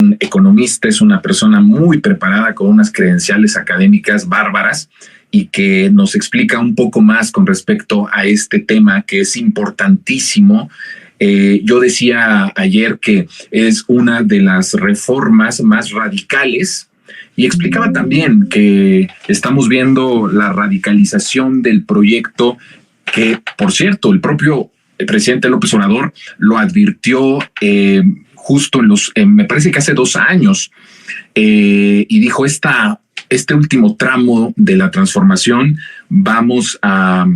un economista, es una persona muy preparada con unas credenciales académicas bárbaras y que nos explica un poco más con respecto a este tema que es importantísimo. Yo decía ayer que es una de las reformas más radicales y explicaba también que estamos viendo la radicalización del proyecto que, por cierto, el propio presidente López Obrador lo advirtió justo me parece que hace 2 años, y dijo este último tramo de la transformación vamos a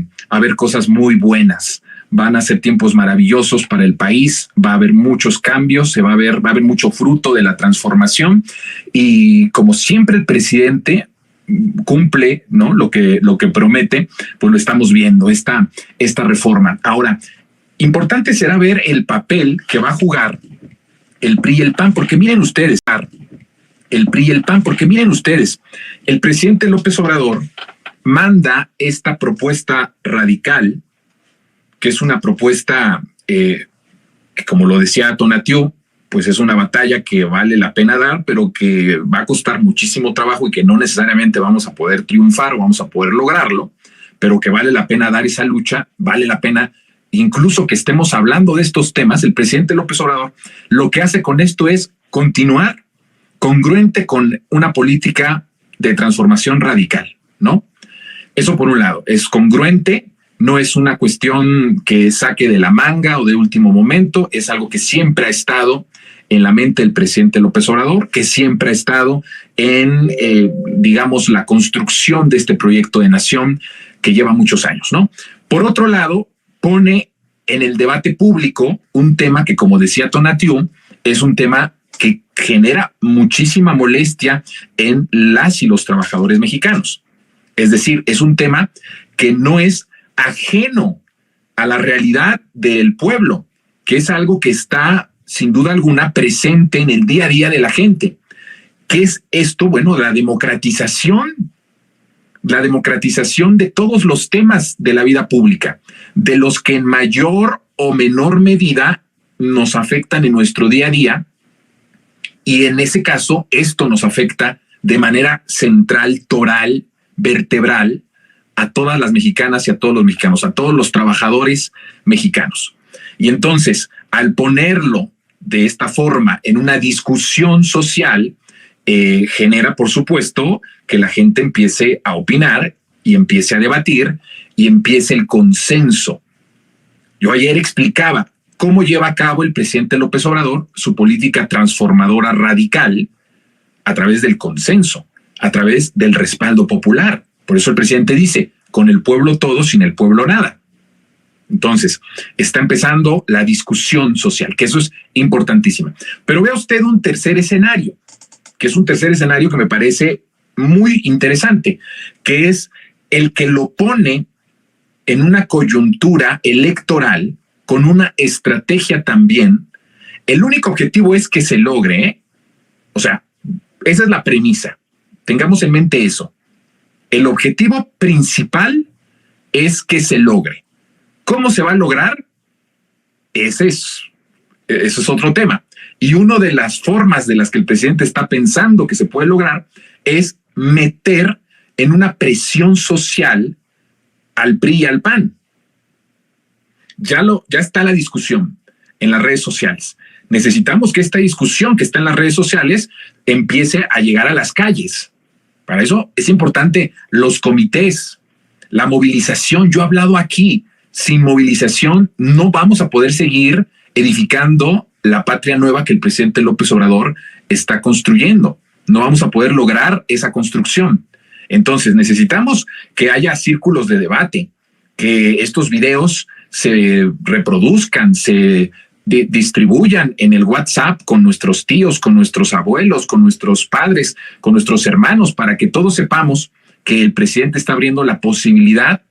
ver cosas muy buenas. Van a ser tiempos maravillosos para el país, va a haber muchos cambios, va a haber mucho fruto de la transformación y como siempre el presidente cumple, ¿no? lo que promete, pues lo estamos viendo, esta reforma. Ahora, importante será ver el papel que va a jugar el PRI y el PAN, porque miren ustedes, el presidente López Obrador manda esta propuesta radical, que es una propuesta que, como lo decía Tonatiuh, pues es una batalla que vale la pena dar, pero que va a costar muchísimo trabajo y que no necesariamente vamos a poder triunfar o vamos a poder lograrlo, pero que vale la pena dar esa lucha, vale la pena incluso que estemos hablando de estos temas. El presidente López Obrador lo que hace con esto es continuar congruente con una política de transformación radical, ¿no? Eso por un lado, es congruente. No es una cuestión que saque de la manga o de último momento, es algo que siempre ha estado en la mente del presidente López Obrador, que siempre ha estado en, digamos, la construcción de este proyecto de nación que lleva muchos años, ¿no? Por otro lado, pone en el debate público un tema que, como decía Tonatiuh, es un tema que genera muchísima molestia en las y los trabajadores mexicanos. Es decir, es un tema que no es ajeno a la realidad del pueblo, que es algo que está sin duda alguna presente en el día a día de la gente. ¿Qué es esto? Bueno, la democratización de todos los temas de la vida pública, de los que en mayor o menor medida nos afectan en nuestro día a día, y en ese caso esto nos afecta de manera central, toral, vertebral, a todas las mexicanas y a todos los mexicanos, a todos los trabajadores mexicanos. Y entonces, al ponerlo de esta forma en una discusión social, genera, por supuesto, que la gente empiece a opinar y empiece a debatir y empiece el consenso. Yo ayer explicaba cómo lleva a cabo el presidente López Obrador su política transformadora radical a través del consenso, a través del respaldo popular. Por eso el presidente dice, con el pueblo todo, sin el pueblo nada. Entonces, está empezando la discusión social, que eso es importantísimo. Pero vea usted un tercer escenario, que es un tercer escenario que me parece muy interesante, que es el que lo pone en una coyuntura electoral con una estrategia también. El único objetivo es que se logre, ¿eh? O sea, esa es la premisa. Tengamos en mente eso. El objetivo principal es que se logre. ¿Cómo se va a lograr? Ese es otro tema. Y una de las formas de las que el presidente está pensando que se puede lograr es meter en una presión social al PRI y al PAN. Ya está la discusión en las redes sociales. Necesitamos que esta discusión que está en las redes sociales empiece a llegar a las calles. Para eso es importante los comités, la movilización. Yo he hablado aquí, sin movilización no vamos a poder seguir edificando la patria nueva que el presidente López Obrador está construyendo. No vamos a poder lograr esa construcción. Entonces necesitamos que haya círculos de debate, que estos videos se reproduzcan, se distribuyan en el WhatsApp con nuestros tíos, con nuestros abuelos, con nuestros padres, con nuestros hermanos, para que todos sepamos que el presidente está abriendo la posibilidad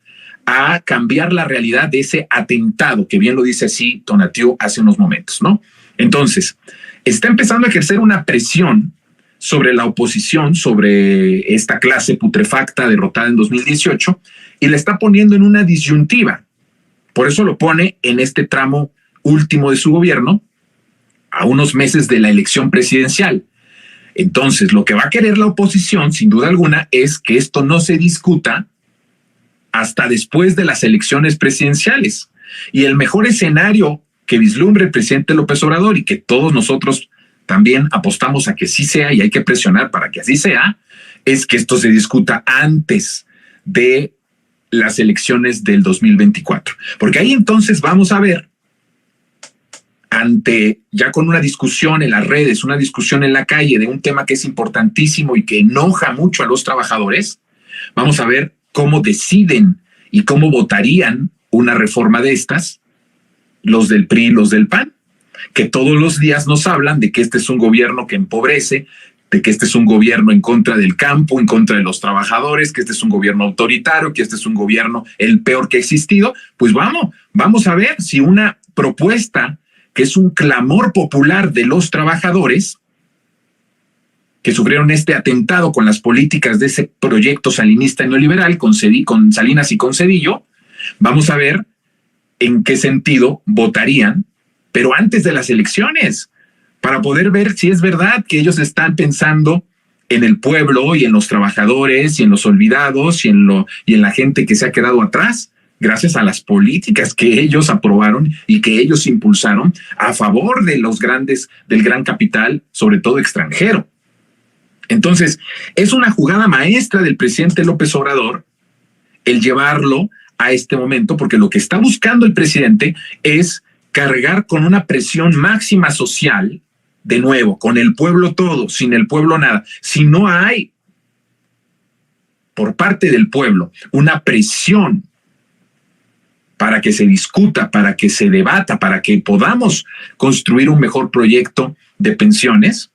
a cambiar la realidad de ese atentado, que bien lo dice así Tonatiuh hace unos momentos, ¿no? Entonces, está empezando a ejercer una presión sobre la oposición, sobre esta clase putrefacta derrotada en 2018, y la está poniendo en una disyuntiva. Por eso lo pone en este tramo último de su gobierno, a unos meses de la elección presidencial. Entonces, lo que va a querer la oposición, sin duda alguna, es que esto no se discuta hasta después de las elecciones presidenciales. Y el mejor escenario que vislumbre el presidente López Obrador, y que todos nosotros también apostamos a que sí sea, y hay que presionar para que así sea, es que esto se discuta antes de las elecciones del 2024. Porque ahí entonces vamos a ver, ya con una discusión en las redes, una discusión en la calle de un tema que es importantísimo y que enoja mucho a los trabajadores, vamos a ver cómo deciden y cómo votarían una reforma de estas los del PRI y los del PAN, que todos los días nos hablan de que este es un gobierno que empobrece, de que este es un gobierno en contra del campo, en contra de los trabajadores, que este es un gobierno autoritario, que este es un gobierno el peor que ha existido. Pues vamos a ver si una propuesta que es un clamor popular de los trabajadores que sufrieron este atentado con las políticas de ese proyecto salinista neoliberal con Salinas y con Zedillo, vamos a ver en qué sentido votarían, pero antes de las elecciones, para poder ver si es verdad que ellos están pensando en el pueblo y en los trabajadores y en los olvidados y en la gente que se ha quedado atrás, gracias a las políticas que ellos aprobaron y que ellos impulsaron a favor de del gran capital, sobre todo extranjero. Entonces, es una jugada maestra del presidente López Obrador el llevarlo a este momento, porque lo que está buscando el presidente es cargar con una presión máxima social, de nuevo, con el pueblo todo, sin el pueblo nada. Si no hay por parte del pueblo una presión para que se discuta, para que se debata, para que podamos construir un mejor proyecto de pensiones,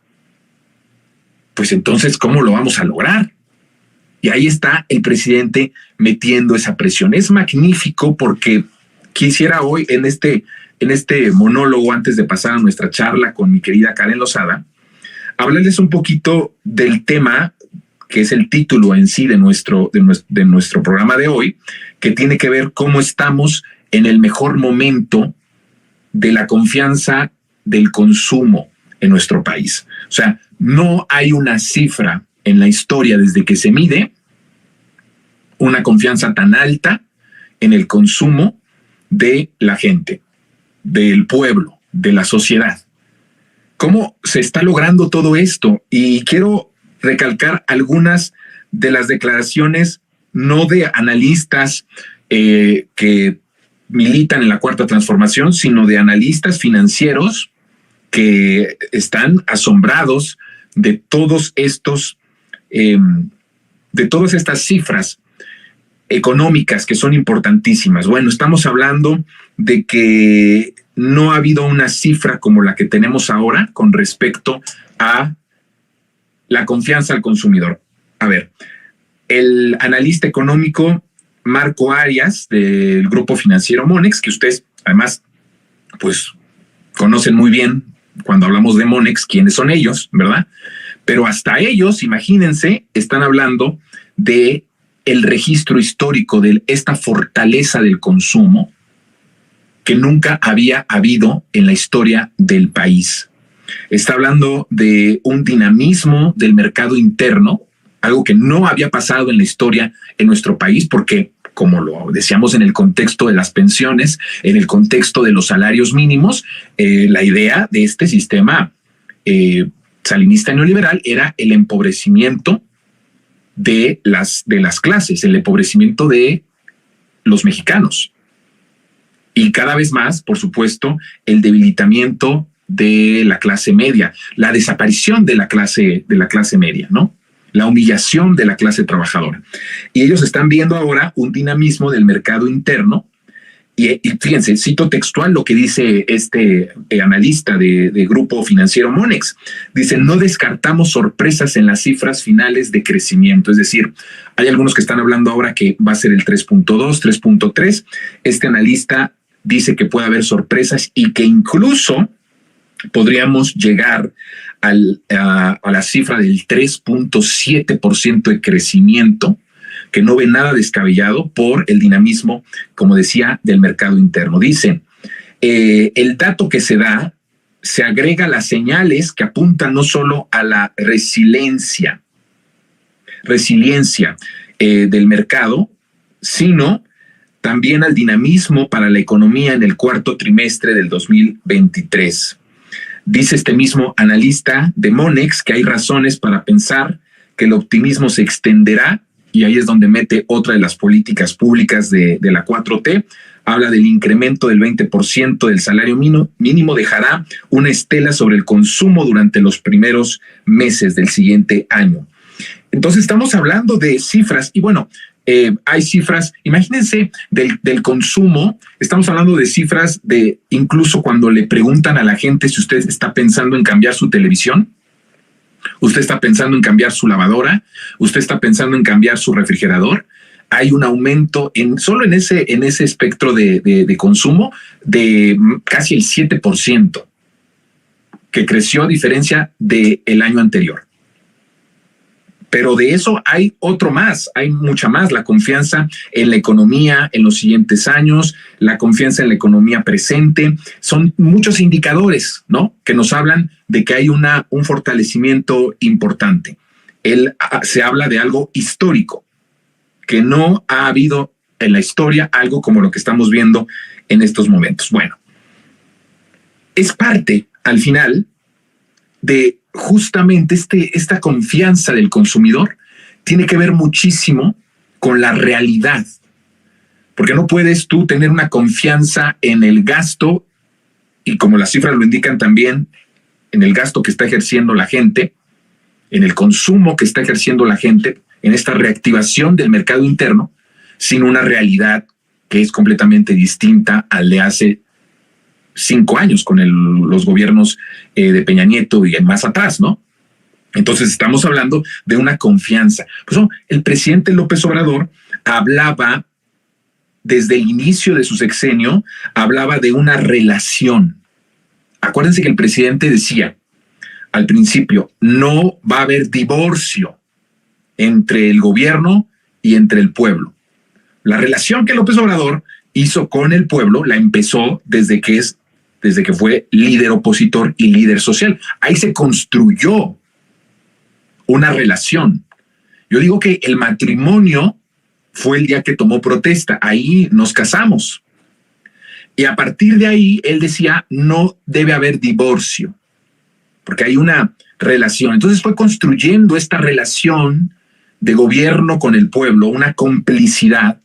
pues entonces, ¿cómo lo vamos a lograr? Y ahí está el presidente metiendo esa presión. Es magnífico porque quisiera hoy en este monólogo, antes de pasar a nuestra charla con mi querida Karen Lozada, hablarles un poquito del tema que es el título en sí de nuestro programa de hoy, que tiene que ver cómo estamos en el mejor momento de la confianza del consumo en nuestro país. O sea, no hay una cifra en la historia desde que se mide una confianza tan alta en el consumo de la gente, del pueblo, de la sociedad. ¿Cómo se está logrando todo esto? Y quiero recalcar algunas de las declaraciones, no de analistas que militan en la Cuarta Transformación, sino de analistas financieros que están asombrados de todos estos, de todas estas cifras económicas que son importantísimas. Bueno, estamos hablando de que no ha habido una cifra como la que tenemos ahora con respecto a la confianza al consumidor. A ver, el analista económico Marco Arias del grupo financiero Monex, que ustedes además pues conocen muy bien cuando hablamos de Monex quiénes son ellos, ¿verdad? Pero hasta ellos, imagínense, están hablando de el registro histórico de esta fortaleza del consumo que nunca había habido en la historia del país. Está hablando de un dinamismo del mercado interno, algo que no había pasado en la historia en nuestro país, porque, como lo decíamos en el contexto de las pensiones, en el contexto de los salarios mínimos, la idea de este sistema salinista neoliberal era el empobrecimiento de las clases, el empobrecimiento de los mexicanos. Y cada vez más, por supuesto, el debilitamiento de la clase media, la desaparición de la clase media, ¿no? La humillación de la clase trabajadora. Y ellos están viendo ahora un dinamismo del mercado interno. Y fíjense, cito textual lo que dice este analista de Grupo Financiero Monex. Dice, no descartamos sorpresas en las cifras finales de crecimiento. Es decir, hay algunos que están hablando ahora que va a ser el 3.2, 3.3. Este analista dice que puede haber sorpresas y que incluso podríamos llegar a la cifra del 3.7% de crecimiento, que no ve nada descabellado por el dinamismo, como decía, del mercado interno. Dice, el dato que se da se agrega las señales que apuntan no solo a la resiliencia del mercado, sino también al dinamismo para la economía en el cuarto trimestre del 2023. Dice este mismo analista de Monex que hay razones para pensar que el optimismo se extenderá, y ahí es donde mete otra de las políticas públicas de la 4T. Habla del incremento del 20% del salario mínimo, dejará una estela sobre el consumo durante los primeros meses del siguiente año. Entonces estamos hablando de cifras, y bueno, hay cifras, imagínense, del consumo. Estamos hablando de cifras de incluso cuando le preguntan a la gente si usted está pensando en cambiar su televisión, usted está pensando en cambiar su lavadora, usted está pensando en cambiar su refrigerador. Hay un aumento solo en ese espectro de consumo de casi el 7%, que creció a diferencia del año anterior. Pero de eso hay otro más, hay mucha más: la confianza en la economía en los siguientes años, la confianza en la economía presente. Son muchos indicadores, ¿no?, que nos hablan de que hay un fortalecimiento importante. Se habla de algo histórico, que no ha habido en la historia algo como lo que estamos viendo en estos momentos. Bueno, es parte, al final, de justamente esta confianza del consumidor. Tiene que ver muchísimo con la realidad, porque no puedes tú tener una confianza en el gasto, y como las cifras lo indican también, en el gasto que está ejerciendo la gente, en el consumo que está ejerciendo la gente, en esta reactivación del mercado interno, sin una realidad que es completamente distinta al de hace 5 años con los gobiernos de Peña Nieto y más atrás, ¿no? Entonces estamos hablando de una confianza. Pues no, el presidente López Obrador hablaba, desde el inicio de su sexenio, hablaba de una relación. Acuérdense que el presidente decía al principio: no va a haber divorcio entre el gobierno y entre el pueblo. La relación que López Obrador hizo con el pueblo la empezó desde que fue líder opositor y líder social. Ahí se construyó una relación. Yo digo que el matrimonio fue el día que tomó protesta. Ahí nos casamos. Y a partir de ahí, él decía: no debe haber divorcio, porque hay una relación. Entonces fue construyendo esta relación de gobierno con el pueblo, una complicidad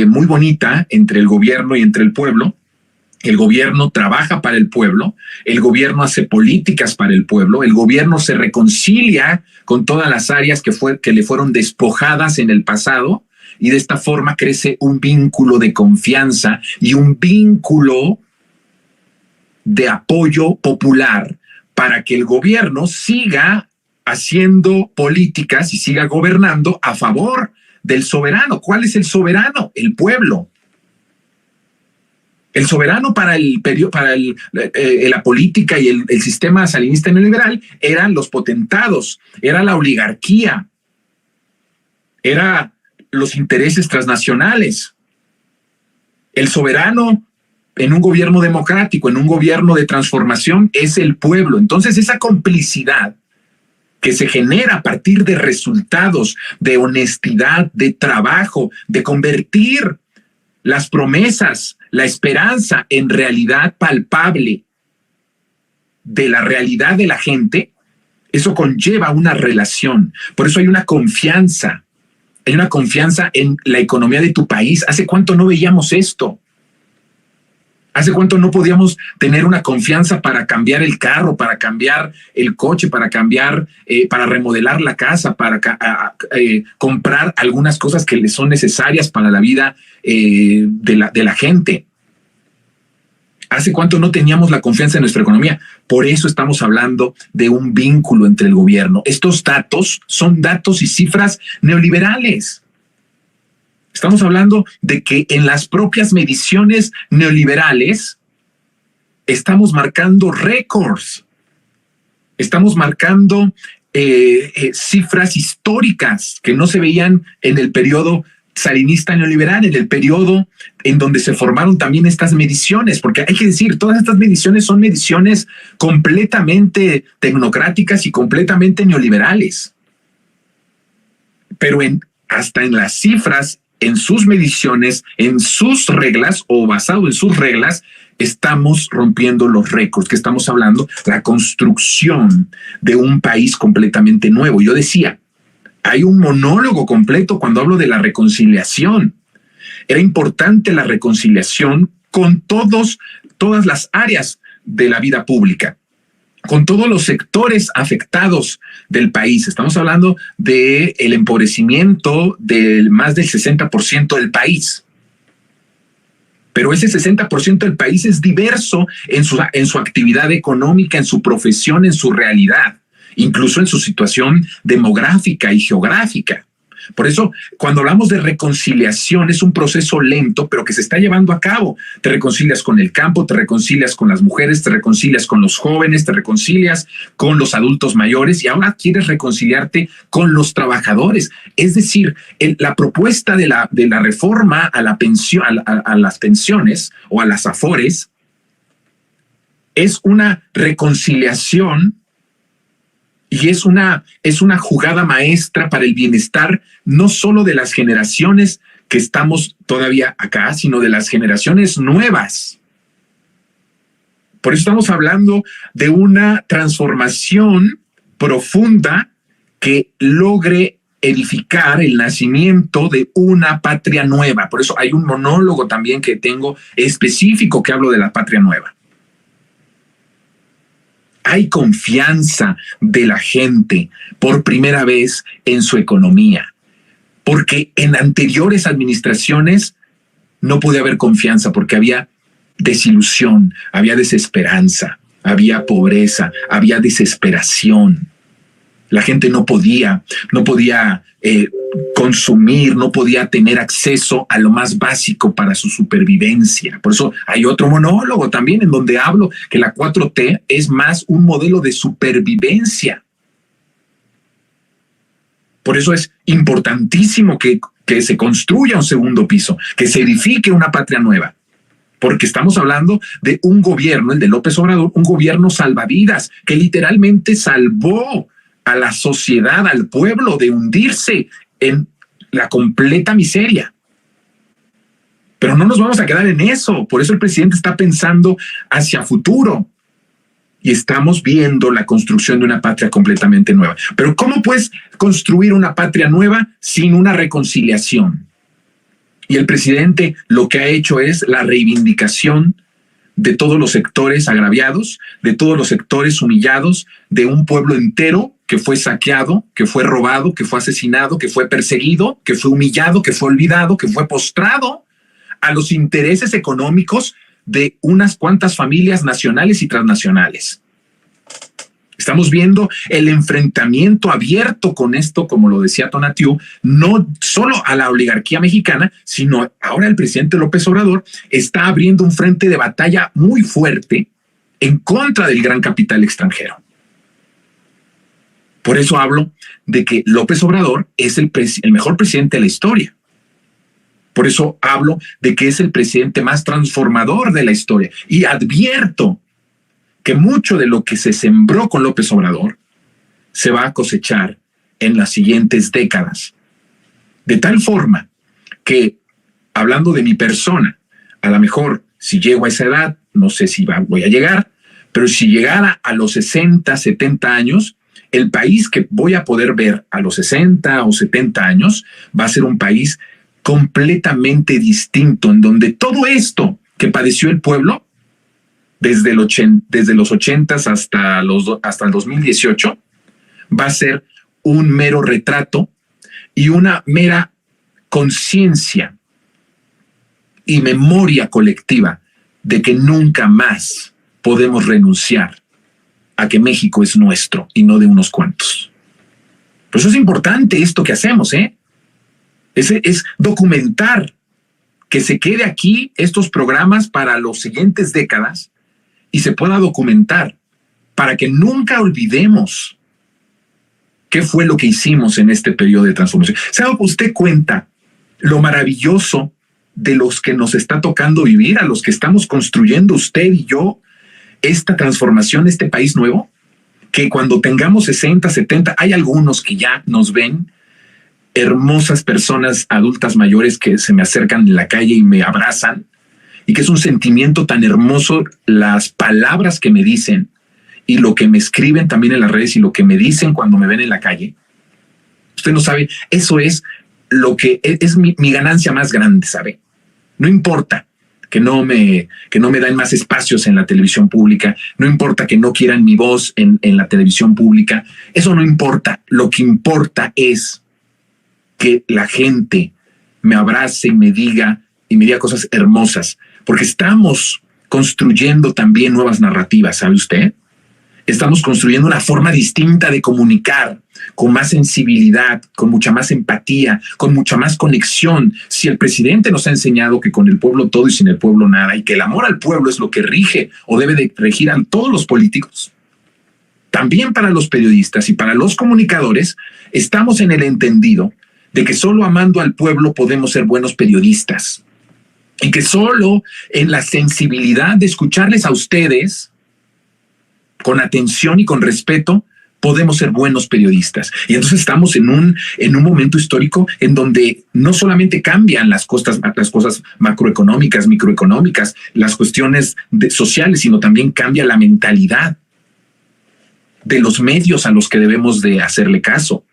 muy bonita entre el gobierno y entre el pueblo. El gobierno trabaja para el pueblo, el gobierno hace políticas para el pueblo, el gobierno se reconcilia con todas las áreas que le fueron despojadas en el pasado, y de esta forma crece un vínculo de confianza y un vínculo de apoyo popular para que el gobierno siga haciendo políticas y siga gobernando a favor del soberano. ¿Cuál es el soberano? El pueblo. El soberano para la política y el sistema salinista neoliberal eran los potentados, era la oligarquía, eran los intereses transnacionales. El soberano en un gobierno democrático, en un gobierno de transformación, es el pueblo. Entonces, esa complicidad que se genera a partir de resultados, de honestidad, de trabajo, de convertir las promesas, la esperanza en realidad palpable de la realidad de la gente, eso conlleva una relación. Por eso hay una confianza en la economía de tu país. ¿Hace cuánto no veíamos esto? ¿Hace cuánto no podíamos tener una confianza para cambiar el carro, para cambiar el coche, para remodelar la casa, para comprar algunas cosas que le son necesarias para la vida de la gente? ¿Hace cuánto no teníamos la confianza en nuestra economía? Por eso estamos hablando de un vínculo entre el gobierno. Estos datos son datos y cifras neoliberales. Estamos hablando de que en las propias mediciones neoliberales estamos marcando récords, estamos marcando cifras históricas que no se veían en el periodo salinista neoliberal, en el periodo en donde se formaron también estas mediciones, porque hay que decir, todas estas mediciones son mediciones completamente tecnocráticas y completamente neoliberales. Pero hasta en las cifras, en sus mediciones, en sus reglas o basado en sus reglas, estamos rompiendo los récords, que estamos hablando, la construcción de un país completamente nuevo. Yo decía, hay un monólogo completo cuando hablo de la reconciliación. Era importante la reconciliación con todas las áreas de la vida pública, con todos los sectores afectados del país. Estamos hablando del empobrecimiento de más del 60% del país. Pero ese 60% del país es diverso en su actividad económica, en su profesión, en su realidad, incluso en su situación demográfica y geográfica. Por eso, cuando hablamos de reconciliación, es un proceso lento, pero que se está llevando a cabo. Te reconcilias con el campo, te reconcilias con las mujeres, te reconcilias con los jóvenes, te reconcilias con los adultos mayores y ahora quieres reconciliarte con los trabajadores. Es decir, la propuesta de la reforma a la pensión, a las pensiones o a las afores es una reconciliación. Y es una jugada maestra para el bienestar no solo de las generaciones que estamos todavía acá, sino de las generaciones nuevas. Por eso estamos hablando de una transformación profunda que logre edificar el nacimiento de una patria nueva. Por eso hay un monólogo también que tengo específico que hablo de la patria nueva. Hay confianza de la gente por primera vez en su economía, porque en anteriores administraciones no podía haber confianza porque había desilusión, había desesperanza, había pobreza, había desesperación. La gente no podía consumir, no podía tener acceso a lo más básico para su supervivencia. Por eso hay otro monólogo también en donde hablo que la 4T es más un modelo de supervivencia. Por eso es importantísimo que se construya un segundo piso, que se edifique una patria nueva. Porque estamos hablando de un gobierno, el de López Obrador, un gobierno salvavidas, que literalmente salvó a la sociedad, al pueblo, de hundirse en la completa miseria. Pero no nos vamos a quedar en eso. Por eso el presidente está pensando hacia futuro. Y estamos viendo la construcción de una patria completamente nueva. Pero ¿cómo puedes construir una patria nueva sin una reconciliación? Y el presidente lo que ha hecho es la reivindicación de todos los sectores agraviados, de todos los sectores humillados, de un pueblo entero que fue saqueado, que fue robado, que fue asesinado, que fue perseguido, que fue humillado, que fue olvidado, que fue postrado a los intereses económicos de unas cuantas familias nacionales y transnacionales. Estamos viendo el enfrentamiento abierto con esto, como lo decía Tonatiuh, no solo a la oligarquía mexicana, sino ahora el presidente López Obrador está abriendo un frente de batalla muy fuerte en contra del gran capital extranjero. Por eso hablo de que López Obrador es el mejor presidente de la historia. Por eso hablo de que es el presidente más transformador de la historia. Y advierto que mucho de lo que se sembró con López Obrador se va a cosechar en las siguientes décadas. De tal forma que, hablando de mi persona, a lo mejor si llego a esa edad, no sé si voy a llegar, pero si llegara a los 60, 70 años, el país que voy a poder ver a los 60 o 70 años va a ser un país completamente distinto, en donde todo esto que padeció el pueblo desde los 80 hasta el 2018 va a ser un mero retrato y una mera conciencia y memoria colectiva de que nunca más podemos renunciar a que México es nuestro y no de unos cuantos. Por eso es importante esto que hacemos, es documentar, que se quede aquí estos programas para las siguientes décadas y se pueda documentar para que nunca olvidemos qué fue lo que hicimos en este periodo de transformación. ¿Se da usted cuenta lo maravilloso de los que nos está tocando vivir, a los que estamos construyendo usted y yo, esta transformación, este país nuevo, que cuando tengamos 60, 70, hay algunos que ya nos ven, hermosas personas adultas mayores que se me acercan en la calle y me abrazan, y que es un sentimiento tan hermoso las palabras que me dicen y lo que me escriben también en las redes y lo que me dicen cuando me ven en la calle. Usted no sabe, eso es lo que es mi ganancia más grande, ¿sabe? No importa que no me dan más espacios en la televisión pública, no importa que no quieran mi voz en la televisión pública, eso no importa. Lo que importa es que la gente me abrace y me diga cosas hermosas, porque estamos construyendo también nuevas narrativas, ¿sabe usted? Estamos construyendo una forma distinta de comunicar, con más sensibilidad, con mucha más empatía, con mucha más conexión. Si el presidente nos ha enseñado que con el pueblo todo y sin el pueblo nada, y que el amor al pueblo es lo que rige o debe de regir a todos los políticos, también para los periodistas y para los comunicadores, estamos en el entendido de que solo amando al pueblo podemos ser buenos periodistas, y que solo en la sensibilidad de escucharles a ustedes con atención y con respeto, podemos ser buenos periodistas. Y entonces estamos en un momento histórico en donde no solamente cambian las cosas macroeconómicas, microeconómicas, las cuestiones sociales, sino también cambia la mentalidad de los medios a los que debemos de hacerle caso,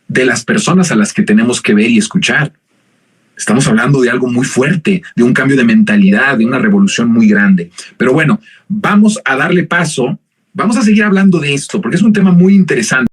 de las personas a las que tenemos que ver y escuchar. Estamos hablando de algo muy fuerte, de un cambio de mentalidad, de una revolución muy grande. Pero bueno, vamos a darle paso. Vamos a seguir hablando de esto porque es un tema muy interesante.